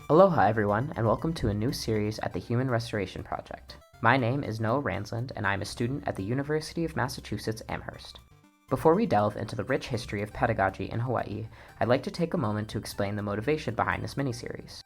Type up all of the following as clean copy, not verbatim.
Aloha everyone, and welcome to a new series at the Human Restoration Project. My name is Noah Ranz-Lind, and I'm a student at the University of Massachusetts, Amherst. Before we delve into the rich history of pedagogy in Hawaii, I'd like to take a moment to explain the motivation behind this miniseries.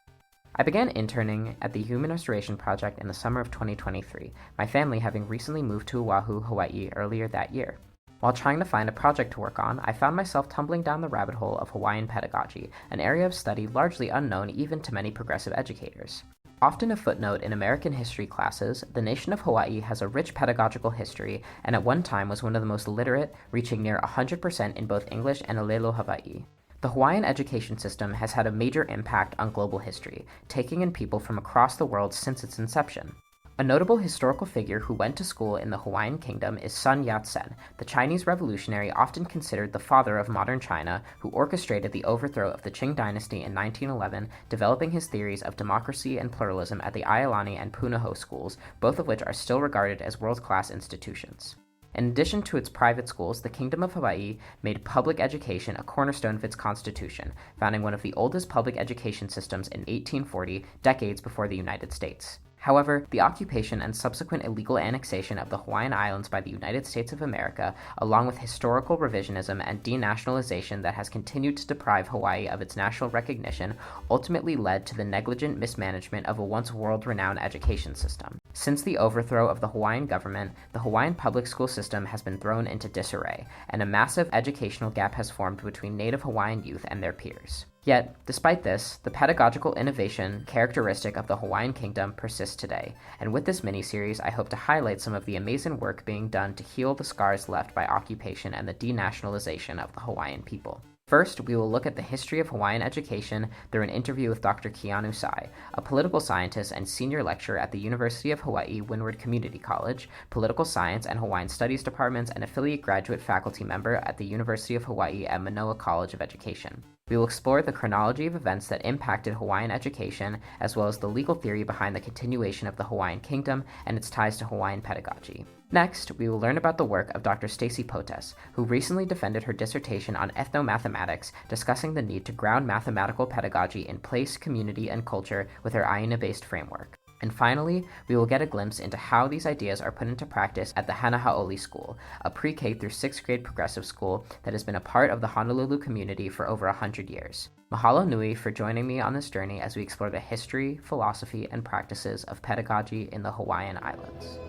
I began interning at the Human Restoration Project in the summer of 2023, my family having recently moved to Oahu, Hawaii earlier that year. While trying to find a project to work on, I found myself tumbling down the rabbit hole of Hawaiian pedagogy, an area of study largely unknown even to many progressive educators. Often a footnote in American history classes, the nation of Hawaii has a rich pedagogical history and at one time was one of the most literate, reaching near 100% in both English and Olelo Hawaii. The Hawaiian education system has had a major impact on global history, taking in people from across the world since its inception. A notable historical figure who went to school in the Hawaiian Kingdom is Sun Yat-sen, the Chinese revolutionary often considered the father of modern China, who orchestrated the overthrow of the Qing dynasty in 1911, developing his theories of democracy and pluralism at the Iolani and Punahou schools, both of which are still regarded as world-class institutions. In addition to its private schools, the Kingdom of Hawaii made public education a cornerstone of its constitution, founding one of the oldest public education systems in 1840, decades before the United States. However, the occupation and subsequent illegal annexation of the Hawaiian Islands by the United States of America, along with historical revisionism and denationalization that has continued to deprive Hawaii of its national recognition, ultimately led to the negligent mismanagement of a once world-renowned education system. Since the overthrow of the Hawaiian government, the Hawaiian public school system has been thrown into disarray, and a massive educational gap has formed between native Hawaiian youth and their peers. Yet, despite this, the pedagogical innovation characteristic of the Hawaiian Kingdom persists today, and with this mini-series I hope to highlight some of the amazing work being done to heal the scars left by occupation and the denationalization of the Hawaiian people. First, we will look at the history of Hawaiian education through an interview with Dr. Keanu Sai, a political scientist and senior lecturer at the University of Hawaii Windward Community College, Political Science and Hawaiian Studies departments, and affiliate graduate faculty member at the University of Hawaii at Manoa College of Education. We will explore the chronology of events that impacted Hawaiian education, as well as the legal theory behind the continuation of the Hawaiian Kingdom and its ties to Hawaiian pedagogy. Next, we will learn about the work of Dr. Stacy Potes, who recently defended her dissertation on ethnomathematics, discussing the need to ground mathematical pedagogy in place, community, and culture with her Aina-based framework. And finally, we will get a glimpse into how these ideas are put into practice at the Hanaha'oli School, a pre-K through 6th grade progressive school that has been a part of the Honolulu community for over 100 years. Mahalo nui for joining me on this journey as we explore the history, philosophy, and practices of pedagogy in the Hawaiian Islands.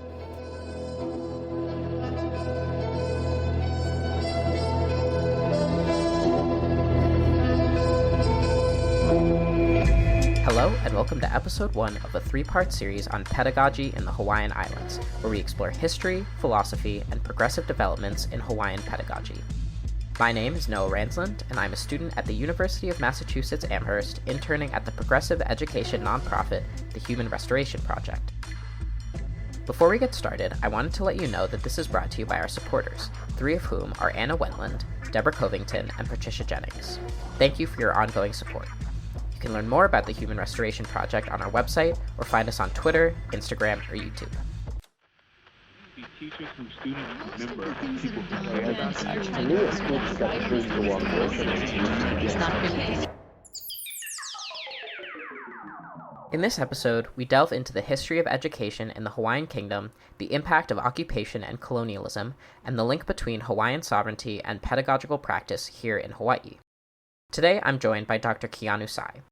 Hello, and welcome to episode 1 of a 3-part series on pedagogy in the Hawaiian Islands, where we explore history, philosophy, and progressive developments in Hawaiian pedagogy. My name is Noah Ranz-Lind, and I'm a student at the University of Massachusetts Amherst, interning at the progressive education nonprofit, the Human Restoration Project. Before we get started, I wanted to let you know that this is brought to you by our supporters, 3 of whom are Anna Wendland, Deborah Covington, and Patricia Jennings. Thank you for your ongoing support. You can learn more about the Human Restoration Project on our website or find us on Twitter, Instagram, or YouTube. The teachers and students remember people who To me, it speaks that the cooperation. In this episode, we delve into the history of education in the Hawaiian Kingdom, the impact of occupation and colonialism, and the link between Hawaiian sovereignty and pedagogical practice here in Hawaii. Today, I'm joined by Dr. Keanu Sai.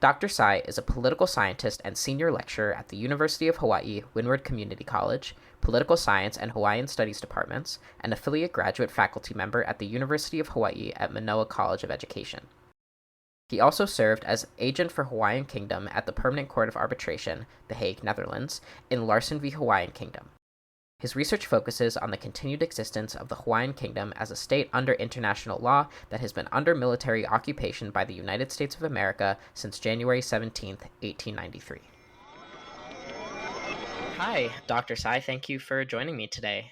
Dr. Sai is a political scientist and senior lecturer at the University of Hawaii Windward Community College, Political Science and Hawaiian Studies departments, and affiliate graduate faculty member at the University of Hawaii at Manoa College of Education. He also served as agent for Hawaiian Kingdom at the Permanent Court of Arbitration, The Hague, Netherlands, in Larsen v. Hawaiian Kingdom. His research focuses on the continued existence of the Hawaiian Kingdom as a state under international law that has been under military occupation by the United States of America since January 17, 1893. Hi, Dr. Sai. Thank you for joining me today.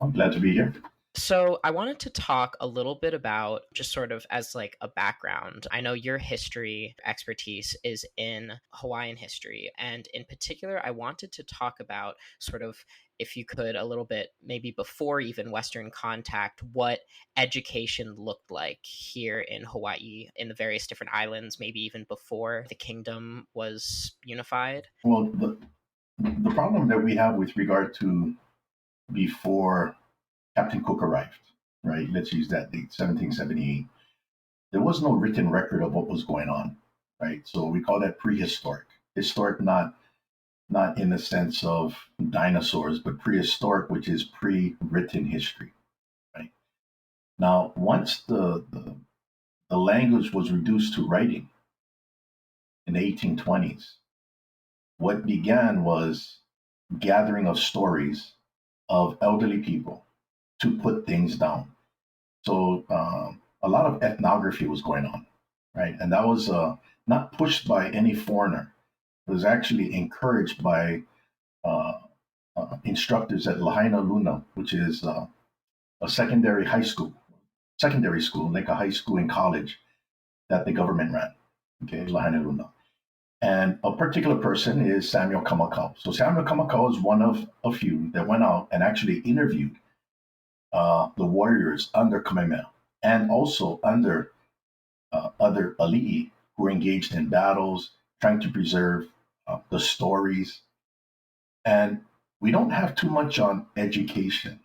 I'm glad to be here. So I wanted to talk a little bit about just sort of as like a background. I know your history expertise is in Hawaiian history, and in particular, I wanted to talk about sort of, if you could, a little bit maybe before even Western contact, what education looked like here in Hawaii, in the various different islands, maybe even before the kingdom was unified. Well, the problem that we have with regard to before Captain Cook arrived, right? Let's use that date, 1778. There was no written record of what was going on, right? So we call that prehistoric. Historic, not in the sense of dinosaurs, but prehistoric, which is pre-written history, right? Now, once the language was reduced to writing in the 1820s, what began was gathering of stories of elderly people to put things down. So a lot of ethnography was going on, right? And that was not pushed by any foreigner. It was actually encouraged by uh, instructors at Lahaina Luna, which is a secondary school, like a high school and college that the government ran. Okay, Lahaina Luna. And a particular person is Samuel Kamakau. So Samuel Kamakau is one of a few that went out and actually interviewed the warriors under Kamehameha and also under other ali'i who were engaged in battles, trying to preserve the stories. And we don't have too much on education,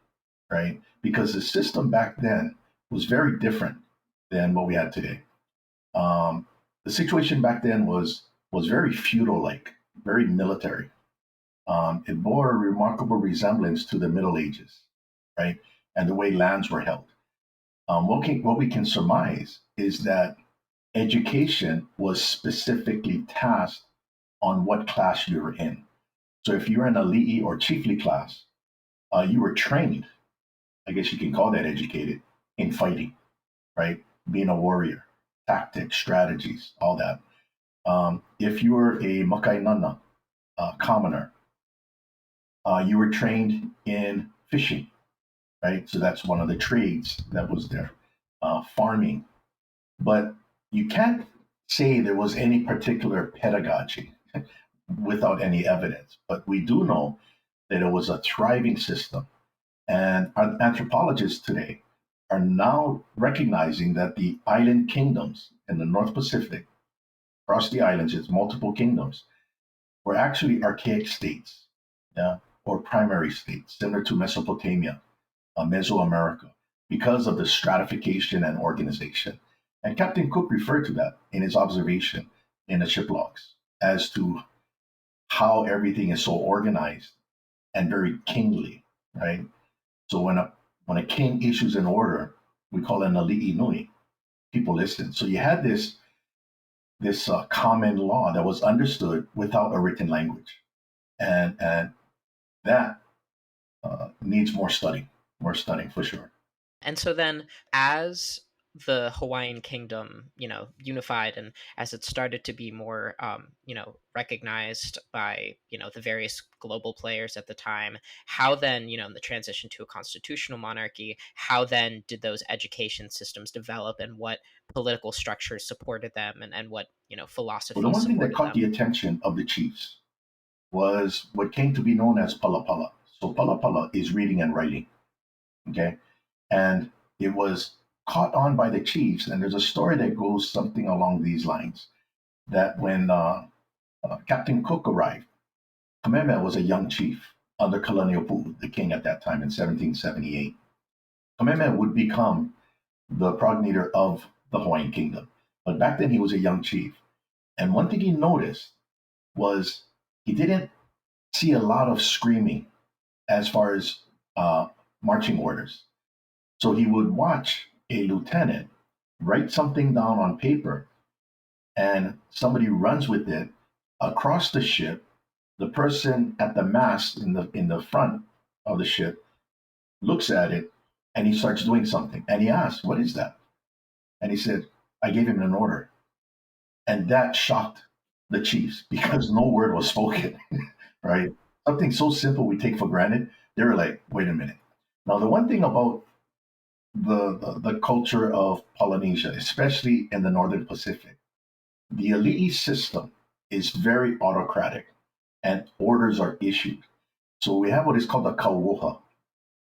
right? Because the system back then was very different than what we had today. The situation back then was very feudal-like, very military. It bore a remarkable resemblance to the Middle Ages, right? And the way lands were held. What we can surmise is that education was specifically tasked on what class you were in. So if you're in a li'i or chiefly class, you were trained, I guess you can call that educated, in fighting, right? Being a warrior, tactics, strategies, all that. If you were a makainana, commoner, you were trained in fishing, right? So that's one of the trades that was there, farming. But you can't say there was any particular pedagogy without any evidence. But we do know that it was a thriving system. And our anthropologists today are now recognizing that the island kingdoms in the North Pacific, across the islands, it's multiple kingdoms, were actually archaic states, yeah, or primary states, similar to Mesopotamia, Mesoamerica, because of the stratification and organization. And Captain Cook referred to that in his observation in the ship logs as to how everything is so organized and very kingly, right? So when a king issues an order, we call it an ali'i nui. People listen. So you had this common law that was understood without a written language, and that needs more studying for sure. And so then, as the Hawaiian kingdom, unified, and as it started to be more, recognized by, the various global players at the time, how then, in the transition to a constitutional monarchy, how then did those education systems develop, and what political structures supported them, and what, Well, the philosophies one thing that supported caught the them? attention of the chiefs was what came to be known as palapala. So palapala is reading and writing, okay? And it was caught on by the chiefs. And there's a story that goes something along these lines that when Captain Cook arrived, Kamehameha was a young chief under Kalaniʻōpuʻu, the king at that time in 1778. Kamehameha would become the progenitor of the Hawaiian kingdom. But back then he was a young chief. And one thing he noticed was he didn't see a lot of screaming as far as marching orders. So he would watch a lieutenant write something down on paper, and somebody runs with it across the ship. The person at the mast in the front of the ship looks at it, and he starts doing something. And he asks, "What is that?" And he said, "I gave him an order." And that shocked the chiefs because no word was spoken, right? Something so simple we take for granted. They were like, "Wait a minute." Now, the one thing about the culture of Polynesia, especially in the Northern Pacific. The elite system is very autocratic and orders are issued. So we have what is called a kauoha.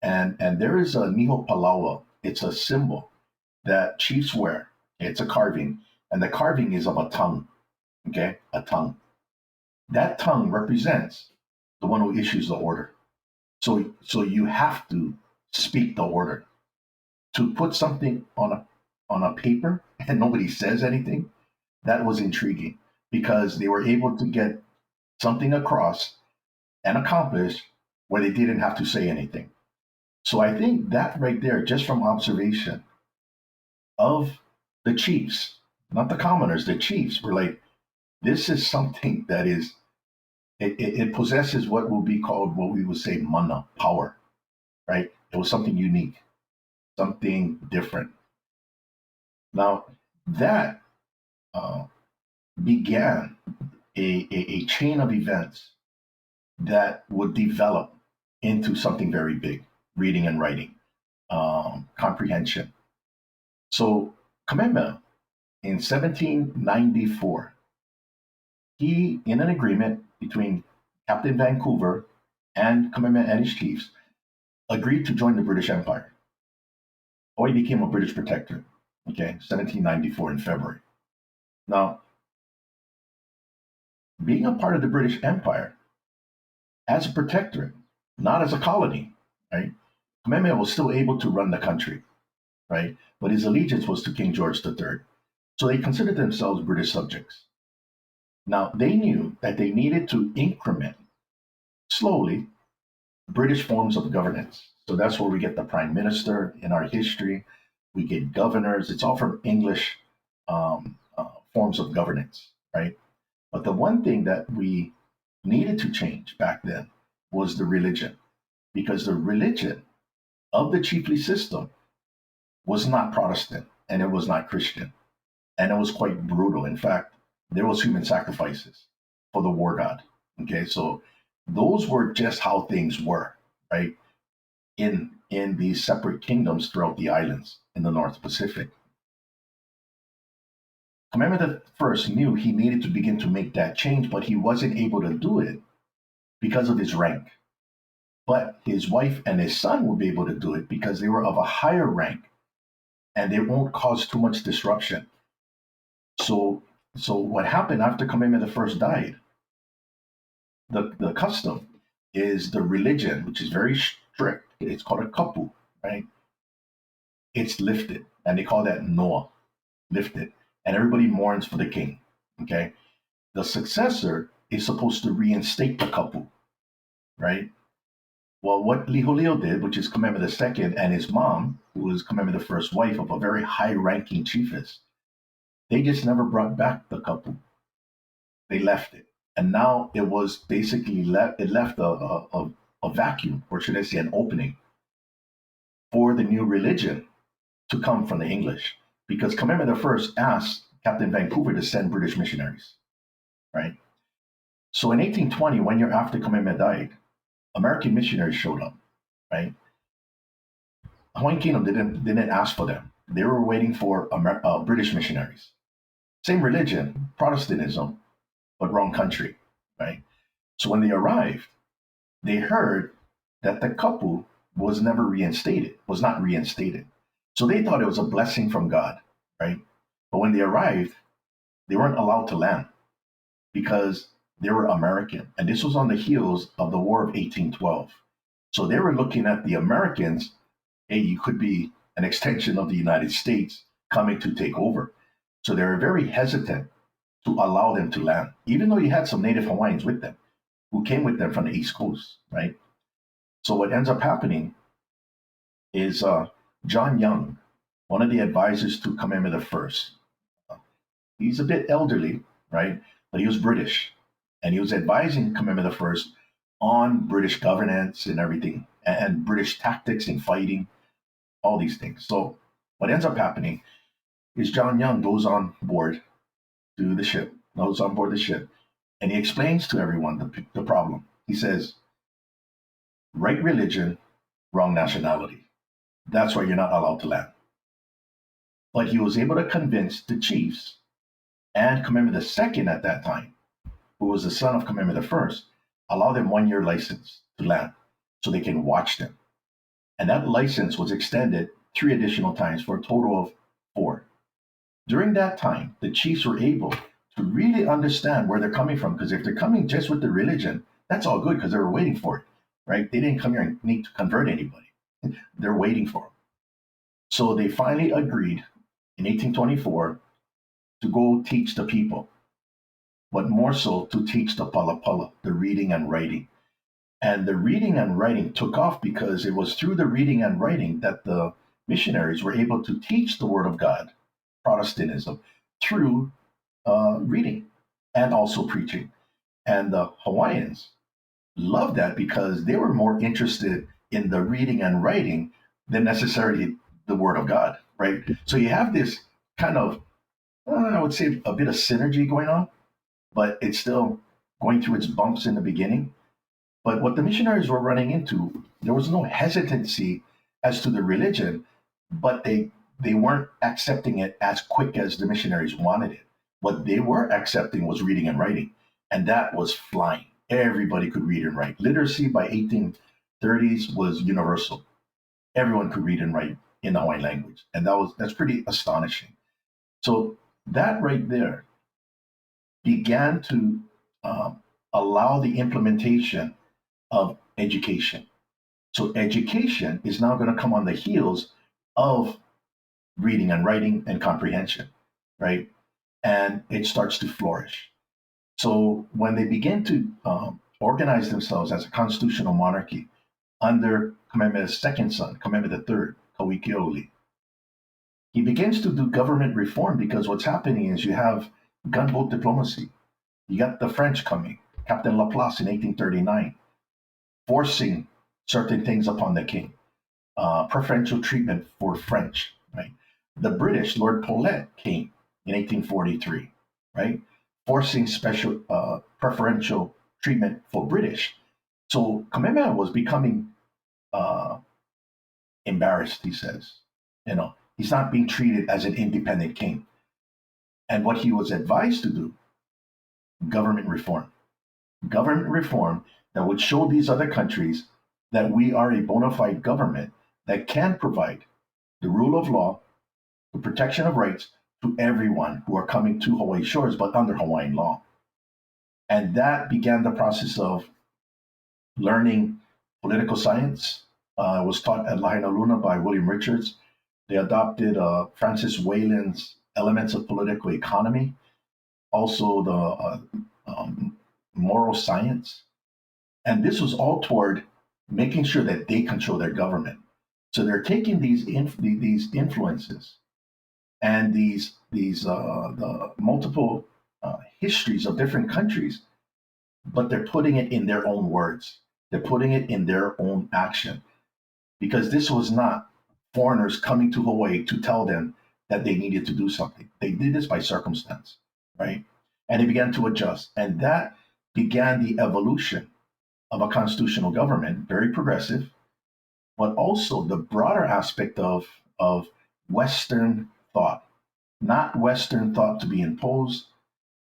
And there is a niho palawa. It's a symbol that chiefs wear. It's a carving. And the carving is of a tongue. Okay? A tongue. That tongue represents the one who issues the order. So you have to speak the order. To put something on a paper and nobody says anything, that was intriguing because they were able to get something across and accomplish where they didn't have to say anything. So I think that right there, just from observation of the chiefs, not the commoners, the chiefs were like, this is something that is, it possesses what will be called, what we would say, mana, power, right? It was something unique, something different. Now, that began a chain of events that would develop into something very big, reading and writing, comprehension. So Kamehameha, in 1794, he, in an agreement between Captain Vancouver and Kamehameha and his chiefs, agreed to join the British Empire. Hawaii became a British protectorate, okay, 1794 in February. Now, being a part of the British Empire as a protectorate, not as a colony, right? Kamehameha was still able to run the country, right? But his allegiance was to King George III. So they considered themselves British subjects. Now, they knew that they needed to increment slowly British forms of governance. So that's where we get the prime minister in our history. We get governors. It's all from English forms of governance, right? But the one thing that we needed to change back then was the religion, because the religion of the chiefly system was not Protestant and it was not Christian, and it was quite brutal. In fact, there was human sacrifices for the war god. Okay, so those were just how things were, right? In these separate kingdoms throughout the islands in the North Pacific. Kamehameha I knew he needed to begin to make that change, but he wasn't able to do it because of his rank. But his wife and his son would be able to do it because they were of a higher rank and they won't cause too much disruption. So what happened after Kamehameha I died, the custom is the religion, which is very strict. It's called a kapu, right? It's lifted, and they call that Noah, lifted. And everybody mourns for the king, okay? The successor is supposed to reinstate the kapu, right? Well, what Liholiho did, which is Kamehameha II, and his mom, who was Kamehameha I's wife of a very high-ranking chiefess, they just never brought back the kapu. They left it. And now it was basically left a vacuum, or should I say an opening, for the new religion to come from the English. Because Kamehameha I asked Captain Vancouver to send British missionaries, right? So in 1820, 1 year after Kamehameha died, American missionaries showed up, right? Hawaiian Kingdom didn't ask for them. They were waiting for British missionaries. Same religion, Protestantism, but wrong country, right? So when they arrived, they heard that the kapu was not reinstated. So they thought it was a blessing from God, right? But when they arrived, they weren't allowed to land because they were American. And this was on the heels of the War of 1812. So they were looking at the Americans, hey, you could be an extension of the United States coming to take over. So they were very hesitant to allow them to land, even though you had some Native Hawaiians with them who came with them from the East Coast, right? So what ends up happening is John Young, one of the advisors to Kamehameha I. He's a bit elderly, right? But he was British, and he was advising Kamehameha I on British governance and everything, and British tactics in fighting, all these things. So what ends up happening is John Young goes on board the ship, and he explains to everyone the problem. He says, right religion, wrong nationality. that's why you're not allowed to land. But he was able to convince the chiefs and Kamehameha II at that time, who was the son of Kamehameha I, allow them 1 year license to land so they can watch them. And that license was extended 3 additional times for a total of 4. During that time, the chiefs were able to really understand where they're coming from, because if they're coming just with the religion, that's all good because they were waiting for it, right? They didn't come here and need to convert anybody. They're waiting for them. So they finally agreed in 1824 to go teach the people, but more so to teach the palapala, the reading and writing. And the reading and writing took off because it was through the reading and writing that the missionaries were able to teach the Word of God, Protestantism, through reading and also preaching. And the Hawaiians loved that because they were more interested in the reading and writing than necessarily the Word of God, right? So you have this kind of, I would say, a bit of synergy going on, but it's still going through its bumps in the beginning. But what the missionaries were running into, there was no hesitancy as to the religion, but they weren't accepting it as quick as the missionaries wanted it. What they were accepting was reading and writing, and that was flying. Everybody could read and write. Literacy by 1830s was universal. Everyone could read and write in the Hawaiian language, and that's pretty astonishing. So that right there began to allow the implementation of education. So education is now going to come on the heels of reading and writing and comprehension, right? And it starts to flourish. So when they begin to organize themselves as a constitutional monarchy under Kamehameha's second son, Kamehameha III, Kauikeoli, he begins to do government reform because what's happening is you have gunboat diplomacy. You got the French coming, Captain Laplace in 1839, forcing certain things upon the king, preferential treatment for French, right? The British, Lord Paulet came in 1843, right? Forcing special preferential treatment for British. So Kamehameha was becoming embarrassed, he says. He's not being treated as an independent king. And what he was advised to do, government reform. Government reform that would show these other countries that we are a bona fide government that can provide the rule of law, the protection of rights to everyone who are coming to Hawaii shores, but under Hawaiian law. And that began the process of learning political science. It was taught at Lahaina Luna by William Richards. They adopted Francis Whalen's Elements of Political Economy, also the moral science. And this was all toward making sure that they control their government. So they're taking these influences and the multiple histories of different countries, but they're putting it in their own words. They're putting it in their own action, because this was not foreigners coming to Hawaii to tell them that they needed to do something. They did this by circumstance, right? And they began to adjust. And that began the evolution of a constitutional government, very progressive, but also the broader aspect of Western thought, not Western thought to be imposed,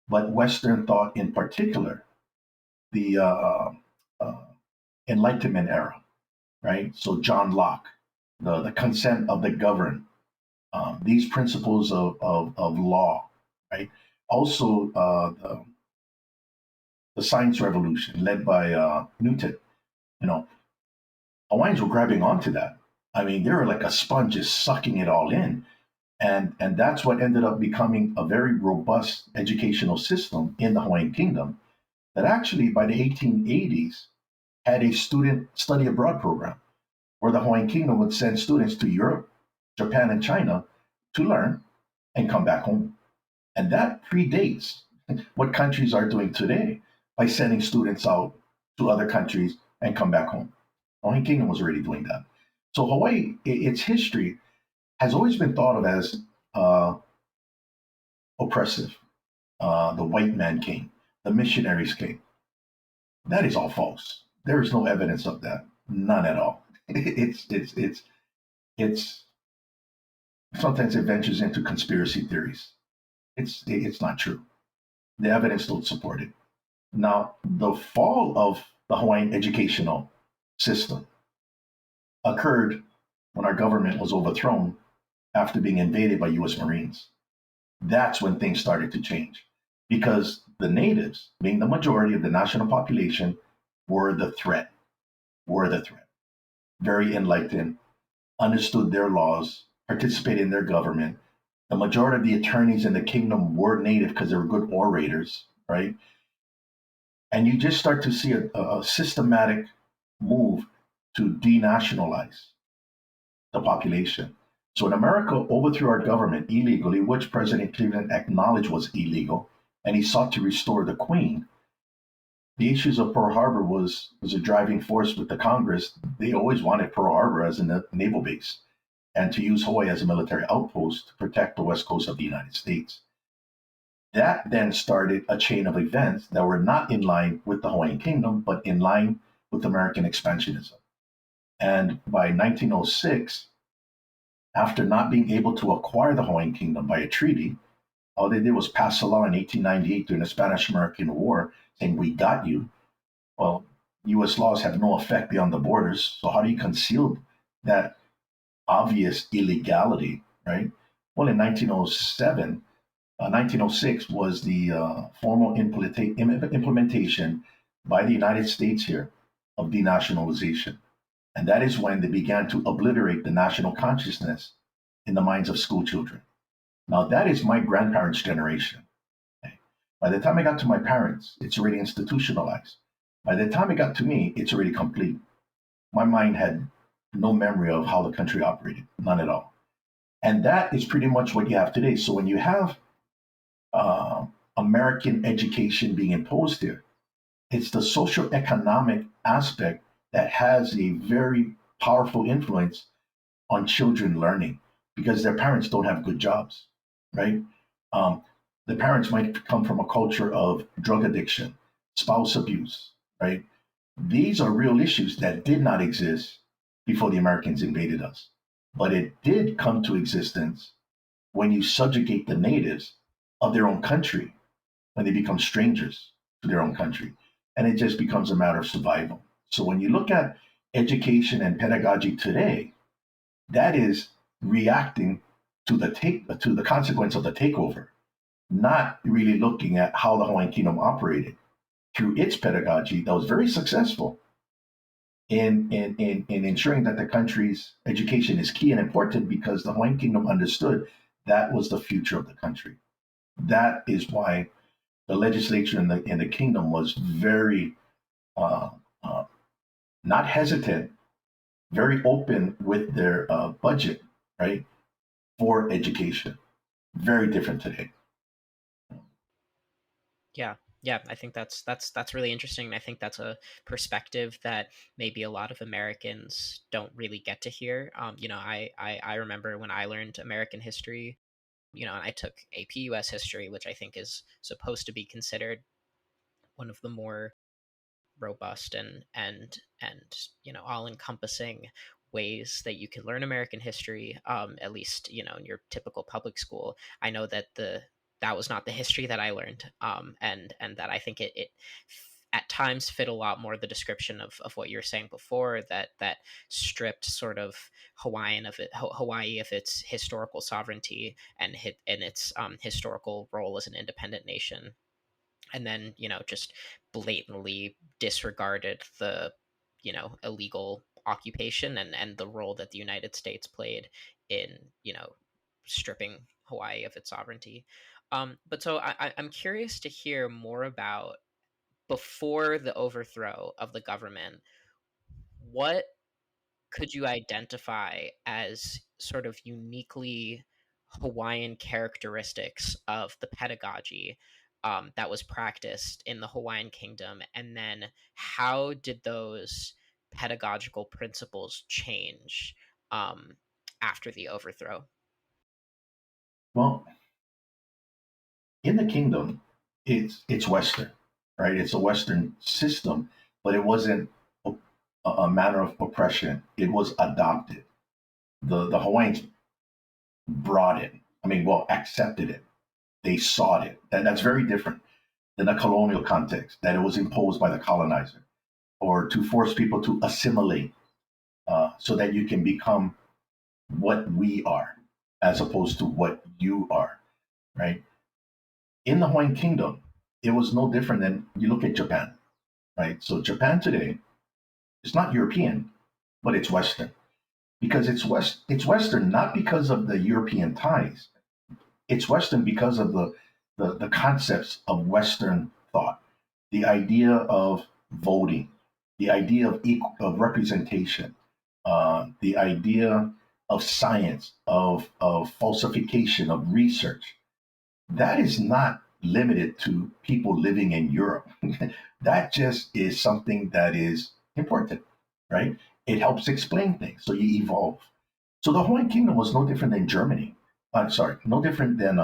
but Western thought in particular, the Enlightenment era, right? So John Locke, the consent of the governed, these principles of law, right? Also, the science revolution led by Newton. Hawaiians were grabbing onto that. I mean, they were like a sponge just sucking it all in. And that's what ended up becoming a very robust educational system in the Hawaiian Kingdom that actually by the 1880s had a student study abroad program where the Hawaiian Kingdom would send students to Europe, Japan, and China to learn and come back home. And that predates what countries are doing today by sending students out to other countries and come back home. The Hawaiian Kingdom was already doing that. So Hawaii, its history has always been thought of as oppressive. The white man came, the missionaries came. That is all false. There is no evidence of that, none at all. It's it's sometimes it ventures into conspiracy theories. It's not true. The evidence don't support it. Now, the fall of the Hawaiian educational system occurred when our government was overthrown after being invaded by U.S. Marines. That's when things started to change because the natives, being the majority of the national population, were the threat, were the threat. Very enlightened, understood their laws, participated in their government. The majority of the attorneys in the kingdom were native because they were good orators, right? And you just start to see a systematic move to denationalize the population. So when America overthrew our government illegally, which President Cleveland acknowledged was illegal, and he sought to restore the Queen, the issues of Pearl Harbor was a driving force with the Congress. They always wanted Pearl Harbor as a naval base and to use Hawaii as a military outpost to protect the west coast of the United States. That then started a chain of events that were not in line with the Hawaiian Kingdom, but in line with American expansionism. And by 1906, after not being able to acquire the Hawaiian Kingdom by a treaty, all they did was pass a law in 1898 during the Spanish-American War saying, we got you. Well, U.S. laws have no effect beyond the borders. So how do you conceal that obvious illegality, right? Well, in 1906 was the formal implementation by the United States here of denationalization. And that is when they began to obliterate the national consciousness in the minds of school children. Now, that is my grandparents' generation. Okay? By the time I got to my parents, it's already institutionalized. By the time it got to me, it's already complete. My mind had no memory of how the country operated, none at all. And that is pretty much what you have today. So when you have American education being imposed here, it's the social economic aspect that has a very powerful influence on children learning because their parents don't have good jobs, right? The parents might come from a culture of drug addiction, spouse abuse, right? These are real issues that did not exist before the Americans invaded us. But it did come to existence when you subjugate the natives of their own country, when they become strangers to their own country. And it just becomes a matter of survival. So when you look at education and pedagogy today, that is reacting to the consequence of the takeover, not really looking at how the Hawaiian Kingdom operated through its pedagogy that was very successful in ensuring that the country's education is key and important because the Hawaiian Kingdom understood that was the future of the country. That is why the legislature in the kingdom was very not hesitant, very open with their budget, right, for education. Very different today. Yeah, I think that's really interesting. And I think that's a perspective that maybe a lot of Americans don't really get to hear. I remember when I learned American history, and I took AP US history, which I think is supposed to be considered one of the more robust and all encompassing ways that you can learn American history, at least in your typical public school. I know that that was not the history that I learned, and that I think it at times fit a lot more the description of what you were saying before, that stripped sort of Hawaii of its historical sovereignty and its historical role as an independent nation, and then just blatantly disregarded the illegal occupation and the role that the United States played in stripping Hawaii of its sovereignty. But so I'm curious to hear more about, before the overthrow of the government, what could you identify as sort of uniquely Hawaiian characteristics of the pedagogy that was practiced in the Hawaiian Kingdom? And then how did those pedagogical principles change after the overthrow? Well, in the kingdom, it's Western, right? It's a Western system, but it wasn't a manner of oppression. It was adopted. the Hawaiians brought it. I mean, well, accepted it. They sought it. That's very different than a colonial context, that it was imposed by the colonizer, or to force people to assimilate so that you can become what we are, as opposed to what you are, right? In the Hawaiian Kingdom, it was no different than you look at Japan, right? So Japan today is not European, but it's Western, because it's Western not because of the European ties. It's Western because of the concepts of Western thought, the idea of voting, the idea of representation, the idea of science, of falsification, of research. That is not limited to people living in Europe. That just is something that is important, right? It helps explain things, so you evolve. So the Hawaiian Kingdom was no different than Germany. Sorry, no different than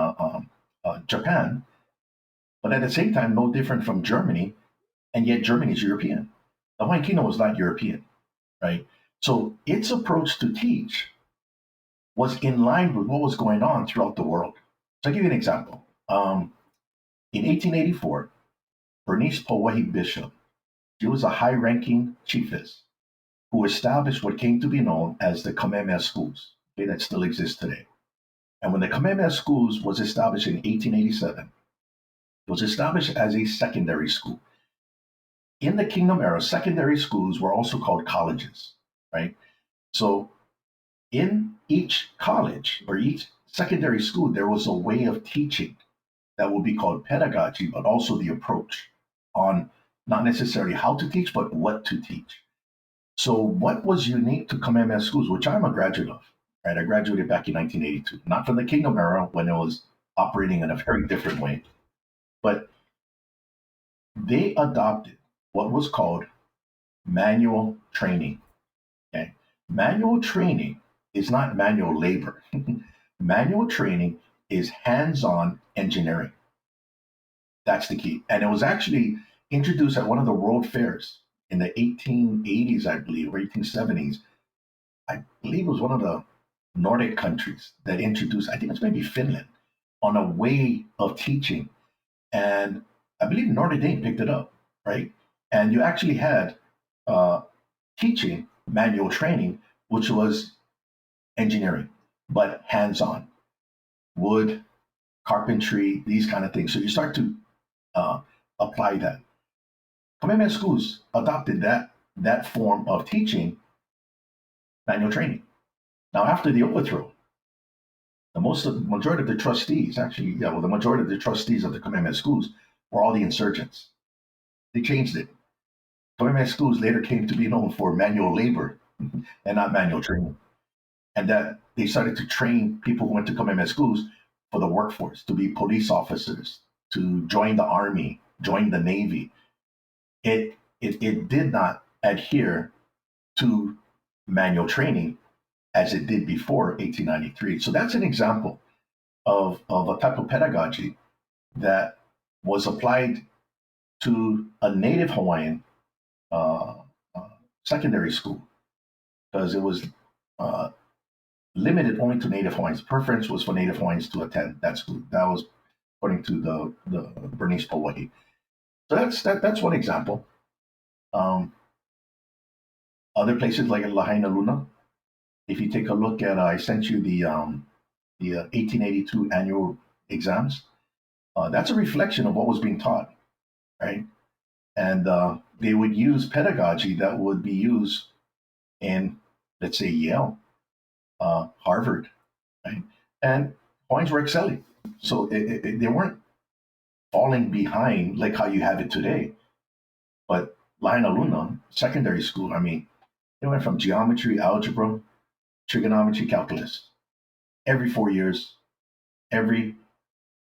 Japan, but at the same time, no different from Germany, and yet Germany is European. The Hawaiian Kingdom was not European, right? So its approach to teach was in line with what was going on throughout the world. So I'll give you an example. In 1884, Bernice Pauahi Bishop, she was a high-ranking chiefess who established what came to be known as the Kamehameha schools, okay, that still exist today. And when the Kamehameha schools was established in 1887, it was established as a secondary school. In the Kingdom era, secondary schools were also called colleges, right? So in each college or each secondary school, there was a way of teaching that would be called pedagogy, but also the approach on not necessarily how to teach, but what to teach. So what was unique to Kamehameha schools, which I'm a graduate of, right? I graduated back in 1982, not from the Kingdom era when it was operating in a very different way, but they adopted what was called manual training. Okay, manual training is not manual labor. Manual training is hands-on engineering. That's the key. And it was actually introduced at one of the world fairs in the 1880s, I believe, or 1870s. I believe it was one of the Nordic countries that introduced, I think it's maybe Finland, on a way of teaching. And I believe Notre Dame picked it up, right? And you actually had teaching manual training, which was engineering, but hands-on, wood, carpentry, these kind of things. So you start to apply that. Kamehameha schools adopted that form of teaching, manual training. Now, after the overthrow, the majority of the trustees, actually, yeah, well, the majority of the trustees of the Kamehameha schools were all the insurgents. They changed it. Kamehameha schools later came to be known for manual labor and not manual training. And that they started to train people who went to Kamehameha schools for the workforce, to be police officers, to join the army, join the Navy. It did not adhere to manual training as it did before 1893. So that's an example of a type of pedagogy that was applied to a native Hawaiian secondary school, because it was limited only to native Hawaiians. Preference was for native Hawaiians to attend that school. That was according to the Bernice Pauahi. So that's one example. Other places like Lahaina Luna, if you take a look at, I sent you the 1882 annual exams. That's a reflection of what was being taught, right? And they would use pedagogy that would be used in, let's say, Yale, Harvard, right? And Hawaiians were excelling. So they weren't falling behind like how you have it today. But Lahaina Luna, secondary school, I mean, they went from geometry, algebra, trigonometry, calculus. Every 4 years, every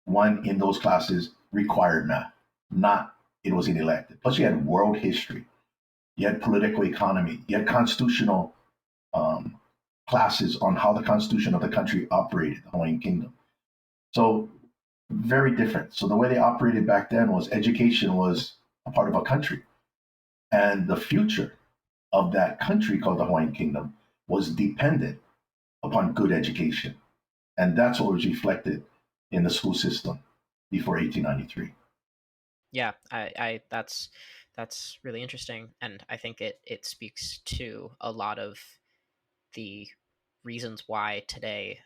one in those classes required math, not it was an elective. Plus, you had world history, you had political economy, you had constitutional classes on how the constitution of the country operated, the Hawaiian Kingdom. So very different. So the way they operated back then was education was a part of a country, and the future of that country called the Hawaiian Kingdom was dependent upon good education. And that's what was reflected in the school system before 1893. Yeah, I that's really interesting, and I think it speaks to a lot of the reasons why today,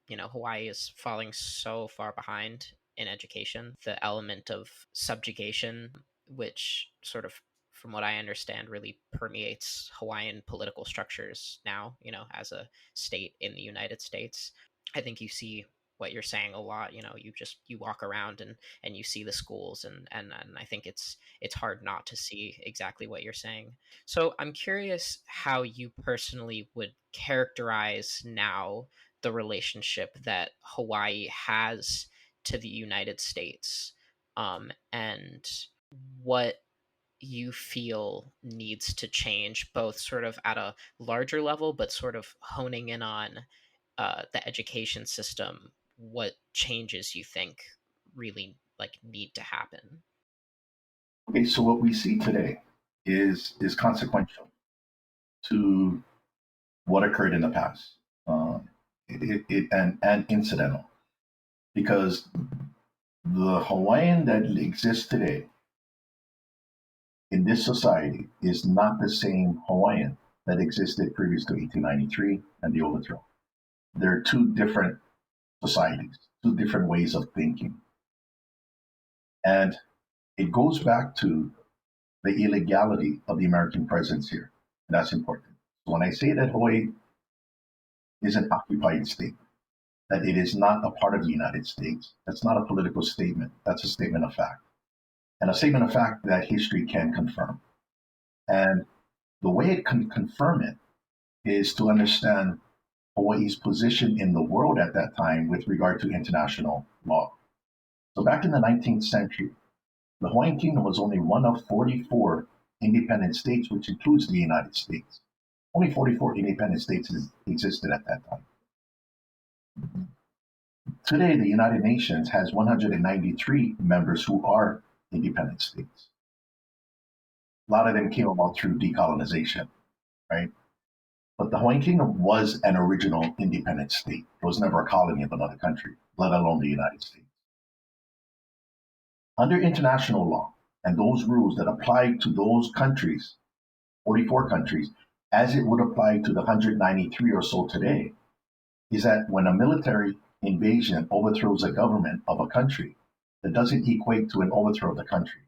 Hawaii is falling so far behind in education. The element of subjugation, which sort of, from what I understand, really permeates Hawaiian political structures now, as a state in the United States. I think you see what you're saying a lot. You walk around and you see the schools, and I think it's hard not to see exactly what you're saying. So I'm curious how you personally would characterize now the relationship that Hawaii has to the United States, and what you feel needs to change, both sort of at a larger level, but sort of honing in on the education system. What changes you think really need to happen? Okay, so what we see today is consequential to what occurred in the past, and incidental, because the Hawaiian that exists today in this society is not the same Hawaiian that existed previous to 1893 and the overthrow. They're two different societies, two different ways of thinking. And it goes back to the illegality of the American presence here. And that's important. So when I say that Hawaii is an occupied state, that it is not a part of the United States, that's not a political statement. That's a statement of fact. And a statement of fact that history can confirm. And the way it can confirm it is to understand Hawaii's position in the world at that time with regard to international law. So back in the 19th century, the Hawaiian Kingdom was only one of 44 independent states, which includes the United States. Only 44 independent states existed at that time. Today, the United Nations has 193 members who are independent states. A lot of them came about through decolonization, right? But the Hawaiian Kingdom was an original independent state. It was never a colony of another country, let alone the United States. Under international law and those rules that apply to those countries, 44 countries, as it would apply to the 193 or so today, is that when a military invasion overthrows a government of a country, that doesn't equate to an overthrow of the country.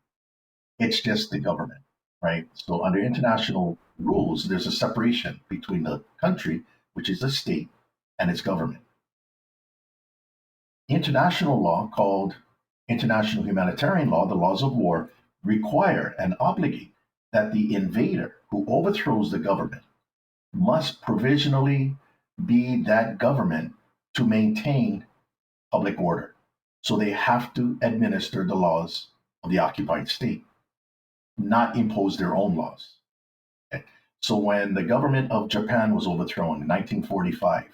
It's just the government, right? So under international rules, there's a separation between the country, which is a state, and its government. International law, called international humanitarian law, the laws of war, require and obligate that the invader who overthrows the government must provisionally be that government to maintain public order. So they have to administer the laws of the occupied state, not impose their own laws. Okay? So when the government of Japan was overthrown in 1945,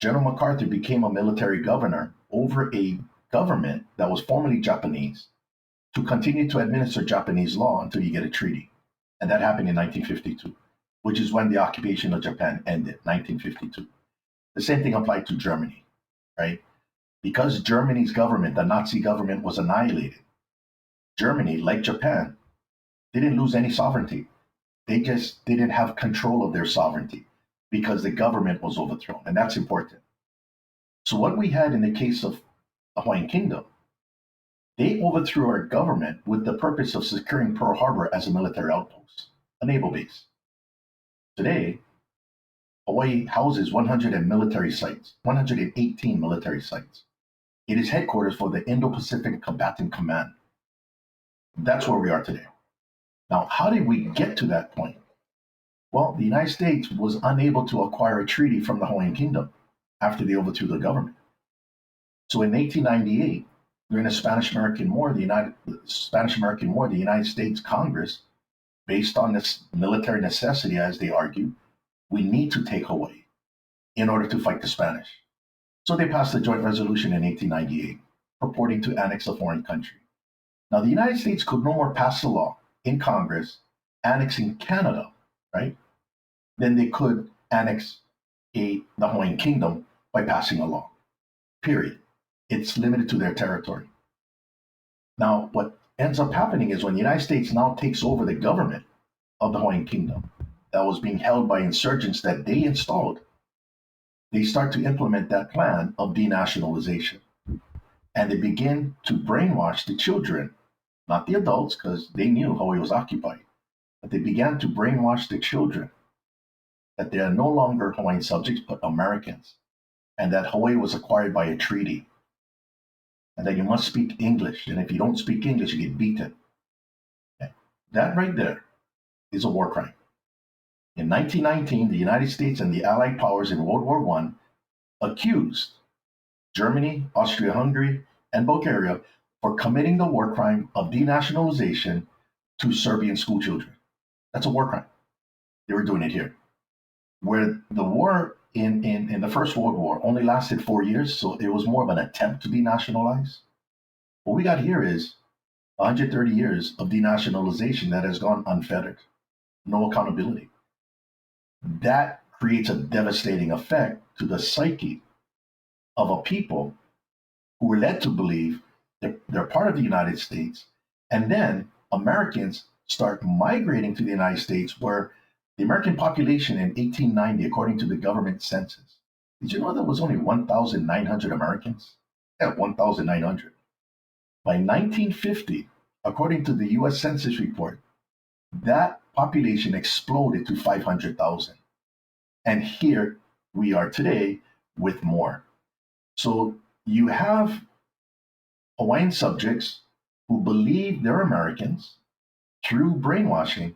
General MacArthur became a military governor over a government that was formerly Japanese to continue to administer Japanese law until you get a treaty. And that happened in 1952, which is when the occupation of Japan ended, 1952. The same thing applied to Germany, right? Because Germany's government, the Nazi government, was annihilated, Germany, like Japan, didn't lose any sovereignty. They just didn't have control of their sovereignty because the government was overthrown. And that's important. So what we had in the case of the Hawaiian Kingdom, they overthrew our government with the purpose of securing Pearl Harbor as a military outpost, a naval base. Today, Hawaii houses 118 military sites. It is headquarters for the Indo-Pacific Combatant Command. That's where we are today. Now, how did we get to that point? Well, the United States was unable to acquire a treaty from the Hawaiian Kingdom after they overthrew the government. So in 1898, during the Spanish-American War, the United States Congress, based on this military necessity, as they argue, we need to take Hawaii in order to fight the Spanish. So they passed a joint resolution in 1898 purporting to annex a foreign country. Now, the United States could no more pass a law in Congress annexing Canada, right, than they could annex the Hawaiian Kingdom by passing a law. Period. It's limited to their territory. Now, what ends up happening is when the United States now takes over the government of the Hawaiian Kingdom that was being held by insurgents that they installed, they start to implement that plan of denationalization. And they begin to brainwash the children, not the adults, because they knew Hawaii was occupied, but they began to brainwash the children that they are no longer Hawaiian subjects, but Americans, and that Hawaii was acquired by a treaty, and that you must speak English, and if you don't speak English, you get beaten. Okay. That right there is a war crime. In 1919, the United States and the Allied powers in World War I accused Germany, Austria-Hungary, and Bulgaria for committing the war crime of denationalization to Serbian schoolchildren. That's a war crime. They were doing it here. Where the war in the First World War only lasted 4 years, so it was more of an attempt to denationalize. What we got here is 130 years of denationalization that has gone unfettered. No accountability. That creates a devastating effect to the psyche of a people who were led to believe that they're part of the United States, and then Americans start migrating to the United States, where the American population in 1890, according to the government census, did you know there was only 1,900 Americans? Yeah, 1,900. By 1950, according to the US Census report, that population exploded to 500,000. And here we are today with more. So you have Hawaiian subjects who believe they're Americans through brainwashing,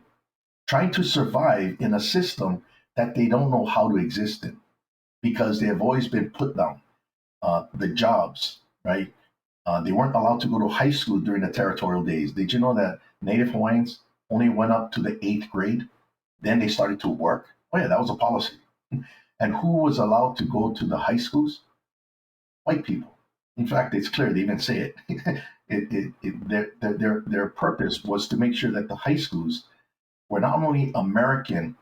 trying to survive in a system that they don't know how to exist in because they have always been put down. The jobs, right? They weren't allowed to go to high school during the territorial days. Did you know that Native Hawaiians only went up to the 8th grade? Then they started to work. Oh yeah, that was a policy. And who was allowed to go to the high schools? White people. In fact, it's clear, they even say it. Their purpose was to make sure that the high schools were not only American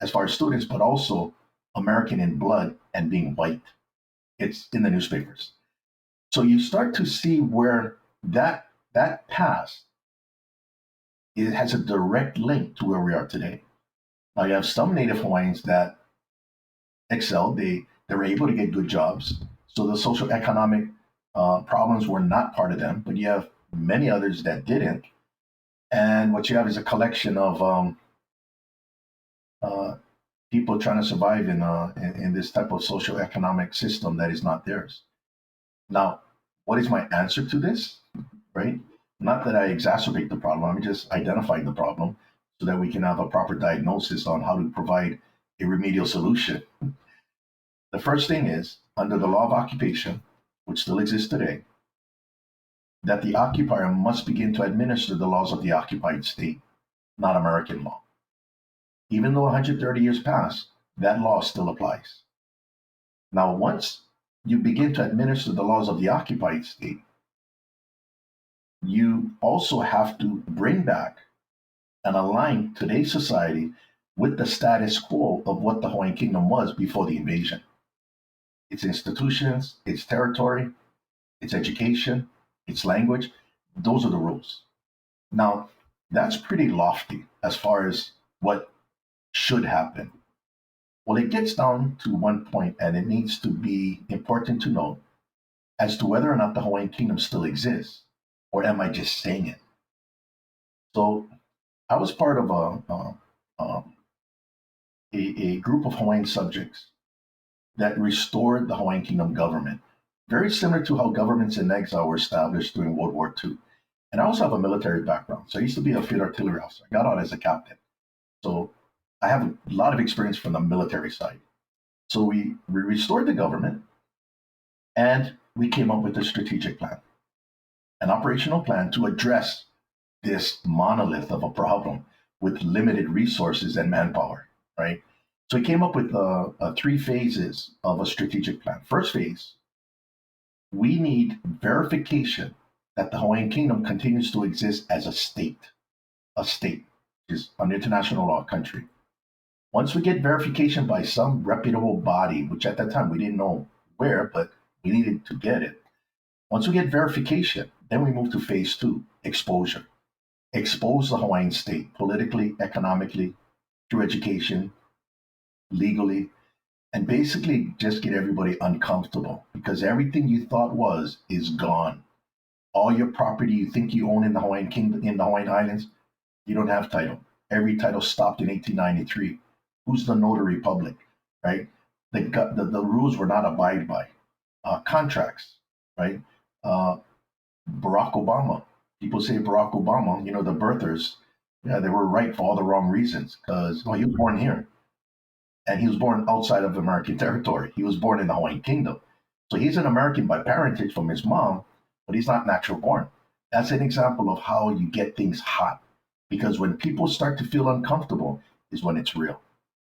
as far as students, but also American in blood and being white. It's in the newspapers. So you start to see where that past, it has a direct link to where we are today. Now you have some Native Hawaiians that excelled. They were able to get good jobs. So the social economic problems were not part of them, but you have many others that didn't. And what you have is a collection of people trying to survive in this type of social economic system that is not theirs. Now, what is my answer to this? Right? Not that I exacerbate the problem, I'm just identifying the problem so that we can have a proper diagnosis on how to provide a remedial solution. The first thing is, under the law of occupation, which still exists today, that the occupier must begin to administer the laws of the occupied state, not American law. Even though 130 years passed, that law still applies. Now, once you begin to administer the laws of the occupied state, you also have to bring back and align today's society with the status quo of what the Hawaiian Kingdom was before the invasion. Its institutions, its territory, its education, its language, those are the rules. Now, that's pretty lofty as far as what should happen. Well, it gets down to one point, and it needs to be important to note as to whether or not the Hawaiian Kingdom still exists, or am I just saying it? So I was part of a group of Hawaiian subjects that restored the Hawaiian Kingdom government, very similar to how governments in exile were established during World War II. And I also have a military background. So I used to be a field artillery officer. I got out as a captain. So I have a lot of experience from the military side. So we restored the government, and we came up with a strategic plan, an operational plan to address this monolith of a problem with limited resources and manpower, right? So we came up with 3 phases of a strategic plan. First phase, we need verification that the Hawaiian Kingdom continues to exist as a state, which is an international law country. Once we get verification by some reputable body, which at that time we didn't know where, but we needed to get it. Once we get verification, then we move to phase two, exposure. Expose the Hawaiian state politically, economically, through education, legally, and basically just get everybody uncomfortable because everything you thought was is gone. All your property you think you own in the Hawaiian Kingdom, in the Hawaiian Islands, you don't have title. Every title stopped in 1893. Who's the notary public, right? The rules were not abided by. Contracts, right? Uh, Barack Obama. People say Barack Obama, the birthers, yeah, they were right for all the wrong reasons because he was born here and he was born outside of American territory. He was born in the Hawaiian Kingdom. So he's an American by parentage from his mom, but he's not natural born. That's an example of how you get things hot because when people start to feel uncomfortable is when it's real,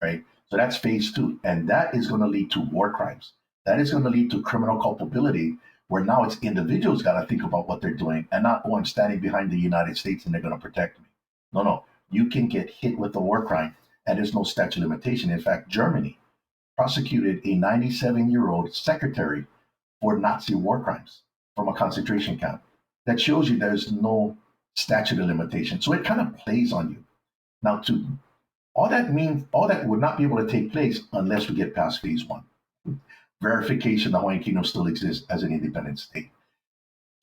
right? So that's phase two. And that is going to lead to war crimes. That is going to lead to criminal culpability where now it's individuals got to think about what they're doing and not, oh, I'm standing behind the United States and they're going to protect me. No, no. You can get hit with a war crime and there's no statute of limitation. In fact, Germany prosecuted a 97-year-old secretary for Nazi war crimes from a concentration camp. That shows you there's no statute of limitation. So it kind of plays on you. Now, all that would not be able to take place unless we get past phase one. Verification the Hawaiian Kingdom still exists as an independent state.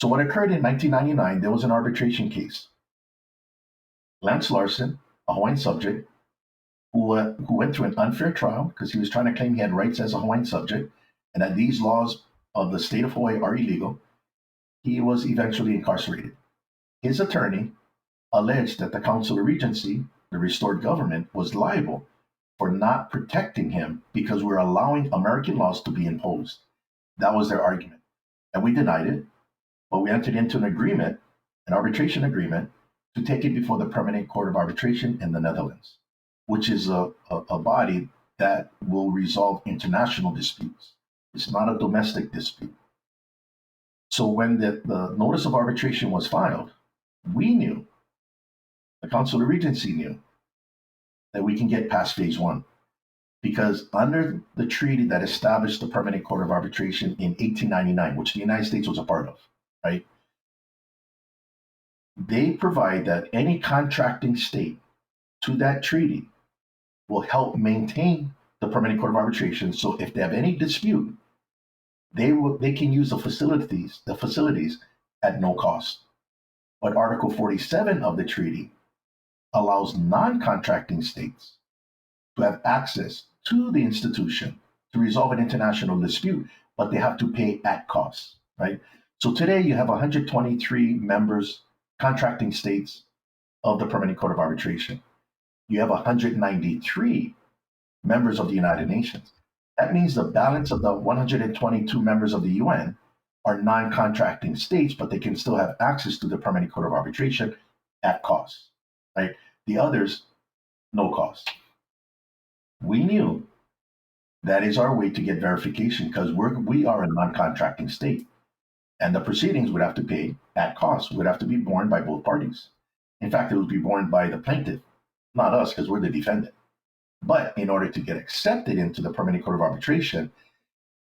So what occurred in 1999, there was an arbitration case. Lance Larson, a Hawaiian subject, who went through an unfair trial because he was trying to claim he had rights as a Hawaiian subject and that these laws of the state of Hawaii are illegal, he was eventually incarcerated. His attorney alleged that the Council of Regency, the restored government, was liable for not protecting him because we're allowing American laws to be imposed. That was their argument. And we denied it, but we entered into an arbitration agreement, to take it before the Permanent Court of Arbitration in the Netherlands, which is a body that will resolve international disputes. It's not a domestic dispute. So when the notice of arbitration was filed, we knew, the Council of Regency knew, that we can get past phase one. Because under the treaty that established the Permanent Court of Arbitration in 1899, which the United States was a part of, right? They provide that any contracting state to that treaty will help maintain the Permanent Court of Arbitration. So if they have any dispute, they can use the facilities at no cost. But Article 47 of the treaty allows non-contracting states to have access to the institution to resolve an international dispute, but they have to pay at cost, right? So today you have 123 members, contracting states of the Permanent Court of Arbitration. You have 193 members of the United Nations. That means the balance of the 122 members of the UN are non-contracting states, but they can still have access to the Permanent Court of Arbitration at cost, right? The others, no cost. We knew that is our way to get verification because we are a non-contracting state. And the proceedings would have to pay at cost, would have to be borne by both parties. In fact, it would be borne by the plaintiff, not us, because we're the defendant. But in order to get accepted into the Permanent Court of Arbitration,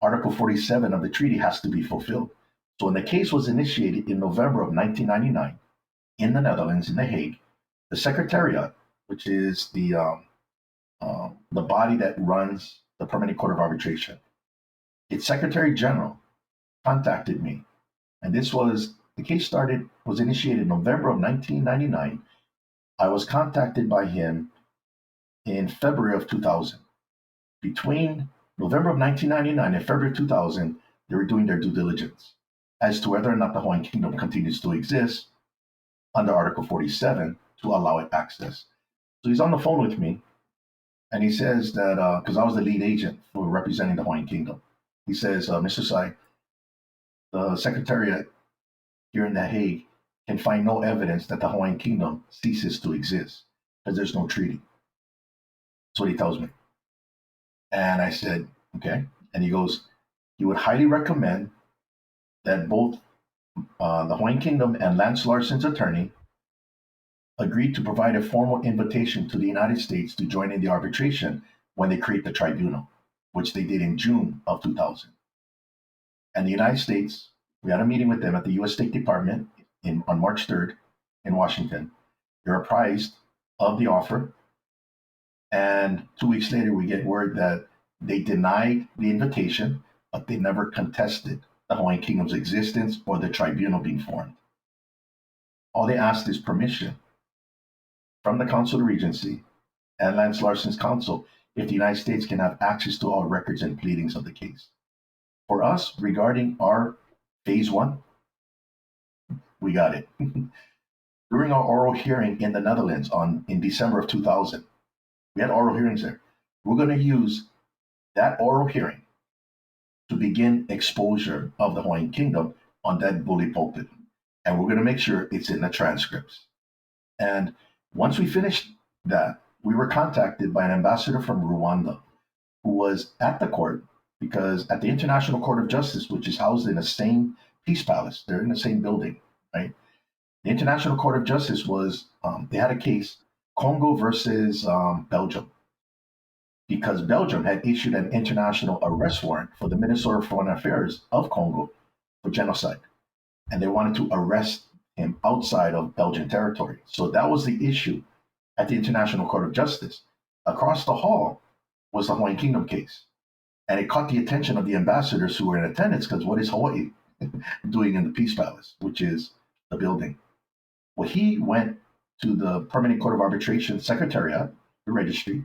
Article 47 of the treaty has to be fulfilled. So when the case was initiated in November of 1999 in the Netherlands, in The Hague, the Secretariat, which is the body that runs the Permanent Court of Arbitration, its Secretary General contacted me. And the case was initiated in November of 1999. I was contacted by him in February of 2000. Between November of 1999 and February of 2000, they were doing their due diligence as to whether or not the Hawaiian Kingdom continues to exist under Article 47 to allow it access. So he's on the phone with me, and he says that, because I was the lead agent for representing the Hawaiian Kingdom, he says, Mr. Sai, the Secretariat here in The Hague can find no evidence that the Hawaiian Kingdom ceases to exist because there's no treaty. That's what he tells me. And I said, okay. And he goes, he would highly recommend that both the Hawaiian Kingdom and Lance Larson's attorney agreed to provide a formal invitation to the United States to join in the arbitration when they create the tribunal, which they did in June of 2000. And the United States, we had a meeting with them at the U.S. State Department on March 3rd in Washington. They're apprised of the offer. And 2 weeks later, we get word that they denied the invitation, but they never contested the Hawaiian Kingdom's existence or the tribunal being formed. All they asked is permission from the Council of Regency and Lance Larson's counsel if the United States can have access to all records and pleadings of the case. For us, regarding our phase one, we got it. During our oral hearing in the Netherlands in December of 2000, we had oral hearings there. We're going to use that oral hearing to begin exposure of the Hawaiian Kingdom on that bully pulpit. And we're going to make sure it's in the transcripts. And once we finished that, we were contacted by an ambassador from Rwanda who was at the court because at the International Court of Justice, which is housed in the same Peace Palace, they're in the same building, right? The International Court of Justice was, they had a case, Congo versus Belgium, because Belgium had issued an international arrest warrant for the Minister of Foreign Affairs of Congo for genocide. And they wanted to arrest him outside of Belgian territory. So that was the issue at the International Court of Justice. Across the hall was the Hawaiian Kingdom case. And it caught the attention of the ambassadors who were in attendance because what is Hawaii doing in the Peace Palace, which is the building? Well, he went to the Permanent Court of Arbitration Secretariat, the registry,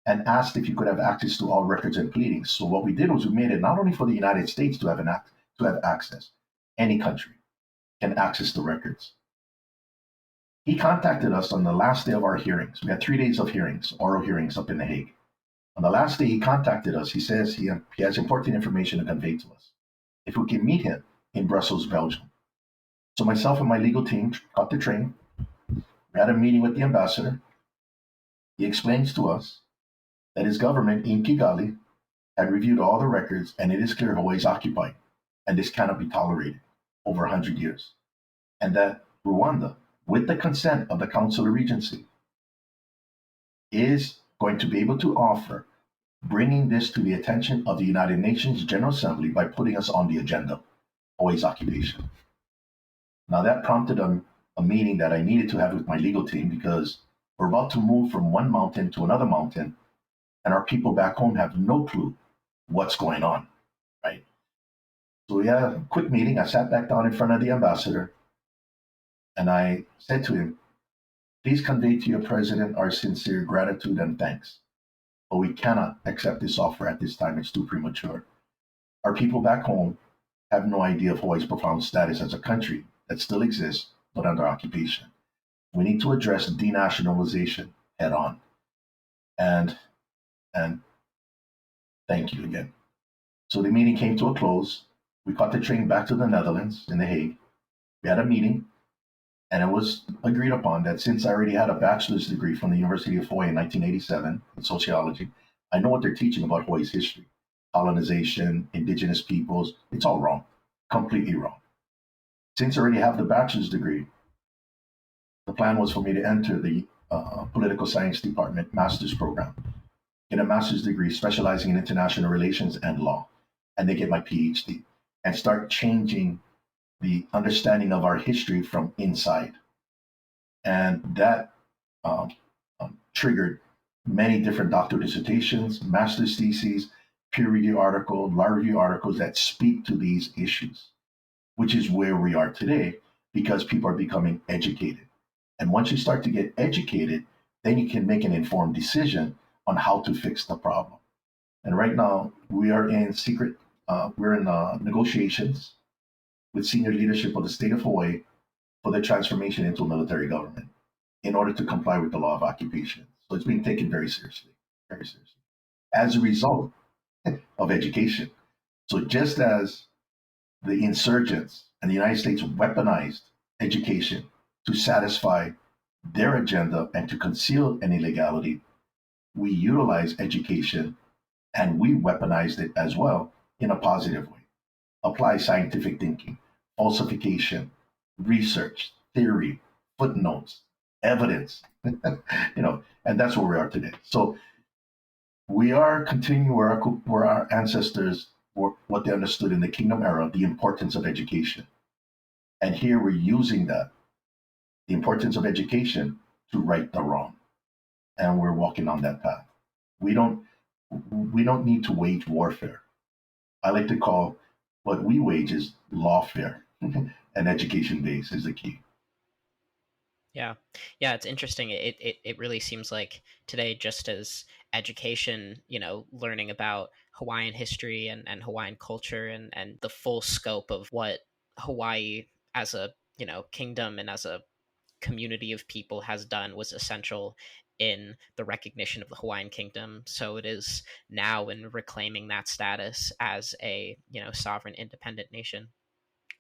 and asked if he could have access to all records and pleadings. So what we did was we made it not only for the United States to have access, any country can access the records. He contacted us on the last day of our hearings. We had 3 days of hearings, oral hearings up in The Hague. On the last day he contacted us, he says he has important information to convey to us. If we can meet him in Brussels, Belgium. So myself and my legal team got the train. We had a meeting with the ambassador. He explains to us that his government in Kigali had reviewed all the records and it is clear Hawaii is occupied and this cannot be tolerated over 100 years. And that Rwanda, with the consent of the Council of Regency, is going to be able to offer bringing this to the attention of the United Nations General Assembly by putting us on the agenda, Hawaii's occupation. Now that prompted a meeting that I needed to have with my legal team because we're about to move from one mountain to another mountain and our people back home have no clue what's going on, right? So we had a quick meeting. I sat back down in front of the ambassador and I said to him, please convey to your president our sincere gratitude and thanks. But we cannot accept this offer at this time. It's too premature. Our people back home have no idea of Hawaii's profound status as a country that still exists, but under occupation. We need to address denationalization head on. And thank you again. So the meeting came to a close. We caught the train back to the Netherlands in The Hague. We had a meeting, and it was agreed upon that since I already had a bachelor's degree from the University of Hawaii in 1987 in sociology, I know what they're teaching about Hawaii's history, colonization, indigenous peoples. It's all wrong, completely wrong. Since I already have the bachelor's degree, the plan was for me to enter the political science department master's program, get a master's degree specializing in international relations and law, and then get my PhD and start changing the understanding of our history from inside. And that triggered many different doctoral dissertations, master's theses, peer review articles, law review articles that speak to these issues, which is where we are today because people are becoming educated. And once you start to get educated, then you can make an informed decision on how to fix the problem. And right now we are in negotiations with senior leadership of the state of Hawaii for the transformation into a military government in order to comply with the law of occupation. So it's being taken very seriously, as a result of education. So just as the insurgents and the United States weaponized education to satisfy their agenda and to conceal an illegality, we utilize education and we weaponized it as well in a positive way. Apply scientific thinking, falsification, research, theory, footnotes, evidence, and that's where we are today. So we are continuing where our ancestors were, what they understood in the kingdom era, the importance of education. And here we're using that, the importance of education, to right the wrong. And we're walking on that path. We don't need to wage warfare. I like to call what we wage is lawfare, and education base is the key. Yeah. Yeah, it's interesting. It really seems like today, just as education, learning about Hawaiian history and Hawaiian culture and the full scope of what Hawaii as a, kingdom and as a community of people has done was essential in the recognition of the Hawaiian kingdom. So it is now in reclaiming that status as a, sovereign independent nation.